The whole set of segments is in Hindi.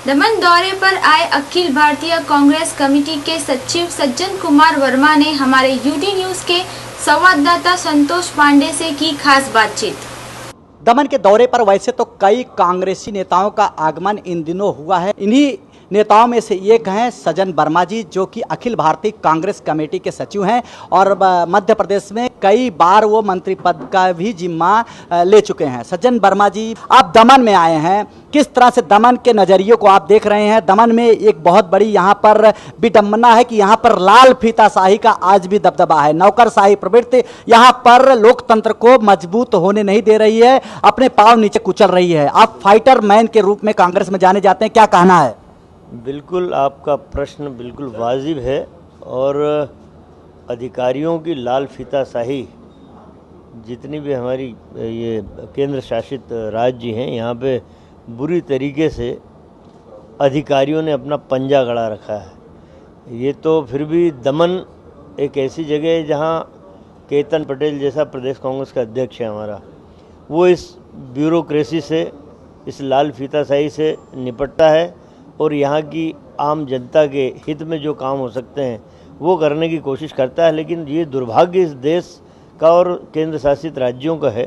दमन दौरे पर आए अखिल भारतीय कांग्रेस कमेटी के सचिव सज्जन कुमार वर्मा ने हमारे यूटी न्यूज के संवाददाता संतोष पांडे से की खास बातचीत। दमन के दौरे पर वैसे तो कई कांग्रेसी नेताओं का आगमन इन दिनों हुआ है। इन्हीं नेताओं में से एक हैं सज्जन वर्मा जी, जो कि अखिल भारतीय कांग्रेस कमेटी के सचिव हैं और मध्य प्रदेश में कई बार वो मंत्री पद का भी जिम्मा ले चुके हैं। सज्जन वर्मा जी, आप दमन में आए हैं, किस तरह से दमन के नज़रिए को आप देख रहे हैं? दमन में एक बहुत बड़ी यहाँ पर विडंबना है कि यहाँ पर लाल फीताशाही का आज भी दबदबा है। नौकरशाही प्रवृत्ति यहाँ पर लोकतंत्र को मजबूत होने नहीं दे रही है, अपने पांव नीचे कुचल रही है। आप फाइटर मैन के रूप में कांग्रेस में जाने जाते हैं, क्या कहना है? बिल्कुल, आपका प्रश्न बिल्कुल वाजिब है और अधिकारियों की लाल फीताशाही जितनी भी हमारी ये केंद्र शासित राज्य हैं, यहाँ पे बुरी तरीके से अधिकारियों ने अपना पंजा गड़ा रखा है। ये तो फिर भी दमन एक ऐसी जगह है जहाँ केतन पटेल जैसा प्रदेश कांग्रेस का अध्यक्ष है हमारा, वो इस ब्यूरोक्रेसी से, इस लाल फीताशाही से निपटता है और यहाँ की आम जनता के हित में जो काम हो सकते हैं वो करने की कोशिश करता है। लेकिन ये दुर्भाग्य इस देश का और केंद्र शासित राज्यों का है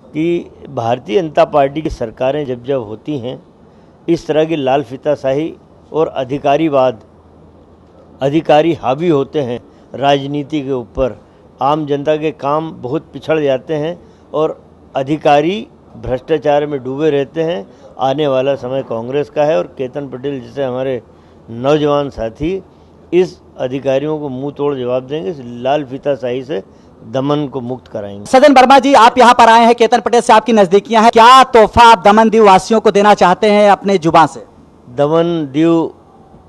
कि भारतीय जनता पार्टी की सरकारें जब जब होती हैं, इस तरह की लाल फीताशाही और अधिकारीवाद, अधिकारी हावी होते हैं राजनीति के ऊपर, आम जनता के काम बहुत पिछड़ जाते हैं और अधिकारी भ्रष्टाचार में डूबे रहते हैं। आने वाला समय कांग्रेस का है और केतन पटेल जैसे हमारे नौजवान साथी इस अधिकारियों को मुंह तोड़ जवाब देंगे, इस लाल फीताशाही से दमन को मुक्त कराएंगे। सज्जन वर्मा जी, आप यहाँ पर आए हैं, केतन पटेल से आपकी नजदीकियां हैं, क्या तोहफा आप दमन दीव वासियों को देना चाहते हैं अपने जुबान से? दमन दीव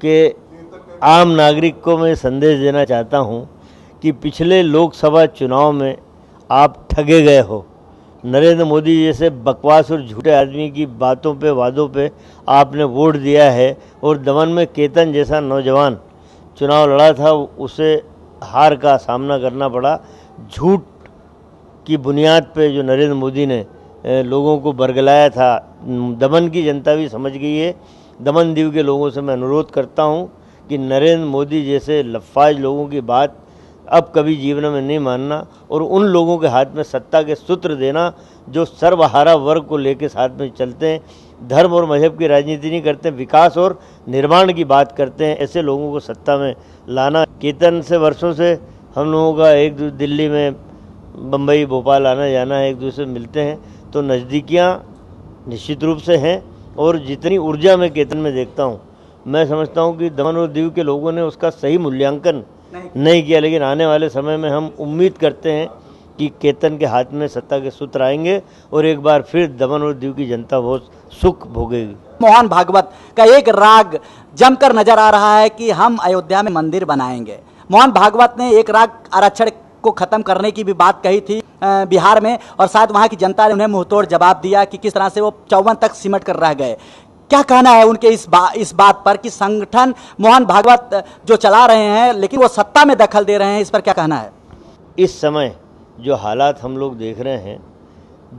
के आम नागरिक को मैं संदेश देना चाहता हूँ कि पिछले लोकसभा चुनाव में आप ठगे गए हो। नरेंद्र मोदी जैसे बकवास और झूठे आदमी की बातों पे, वादों पे आपने वोट दिया है और दमन में केतन जैसा नौजवान चुनाव लड़ा था, उसे हार का सामना करना पड़ा। झूठ की बुनियाद पे जो नरेंद्र मोदी ने लोगों को बरगलाया था, दमन की जनता भी समझ गई है। दमन दीव के लोगों से मैं अनुरोध करता हूँ कि नरेंद्र मोदी जैसे लफ्फाज लोगों की बात अब कभी जीवन में नहीं मानना और उन लोगों के हाथ में सत्ता के सूत्र देना जो सर्वहारा वर्ग को लेकर साथ में चलते हैं, धर्म और मजहब की राजनीति नहीं करते, विकास और निर्माण की बात करते हैं। ऐसे लोगों को सत्ता में लाना। केतन से वर्षों से हम लोगों का एक दिल्ली में, बम्बई, भोपाल आना जाना है, एक दूसरे से मिलते हैं, तो नज़दीकियाँ निश्चित रूप से हैं और जितनी ऊर्जा मैं केतन में देखता हूँ, मैं समझता हूँ कि दमन और दीव के लोगों ने उसका सही मूल्यांकन नहीं किया। लेकिन आने वाले समय में हम उम्मीद करते हैं कि केतन के हाथ में सत्ता के सूत्र आएंगे और एक बार फिर दमन और दीव की जनता बहुत सुख भोगेगी। मोहन भागवत का एक राग जमकर नजर आ रहा है कि हम अयोध्या में मंदिर बनाएंगे। मोहन भागवत ने एक राग आरक्षण को खत्म करने की भी बात कही थी बिहार में, और शायद वहाँ की जनता ने उन्हें मुंहतोड़ जवाब दिया कि किस तरह से वो 54 तक सिमट कर रह गए। क्या कहना है उनके इस बात पर कि संगठन मोहन भागवत जो चला रहे हैं लेकिन वो सत्ता में दखल दे रहे हैं, इस पर क्या कहना है? इस समय जो हालात हम लोग देख रहे हैं,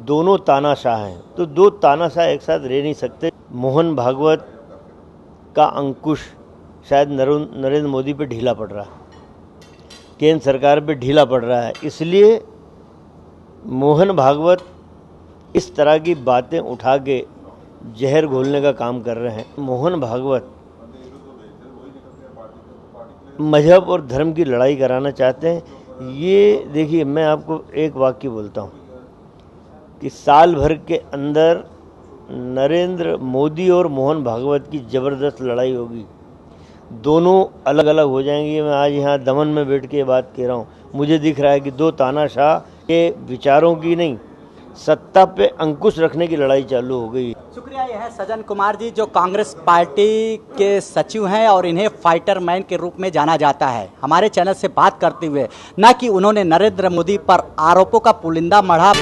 दोनों तानाशाह हैं, तो दो तानाशाह एक साथ रह नहीं सकते। मोहन भागवत का अंकुश शायद नरेंद्र मोदी पे ढीला पड़ रहा है, केंद्र सरकार पे ढीला पड़ रहा है, इसलिए मोहन भागवत इस तरह की बातें उठा के जहर घोलने का काम कर रहे हैं। मोहन भागवत मजहब और धर्म की लड़ाई कराना चाहते हैं। ये देखिए, मैं आपको एक वाक्य बोलता हूँ कि साल भर के अंदर नरेंद्र मोदी और मोहन भागवत की ज़बरदस्त लड़ाई होगी, दोनों अलग अलग हो जाएंगी। मैं आज यहाँ दमन में बैठ के बात कह रहा हूँ, मुझे दिख रहा है कि दो तानाशाह के विचारों की नहीं, सत्ता पे अंकुश रखने की लड़ाई चालू हो गई। शुक्रिया। यह है सज्जन कुमार जी, जो कांग्रेस पार्टी के सचिव हैं और इन्हें फाइटर मैन के रूप में जाना जाता है। हमारे चैनल से बात करते हुए, न कि उन्होंने नरेंद्र मोदी पर आरोपों का पुलिंदा मढ़ा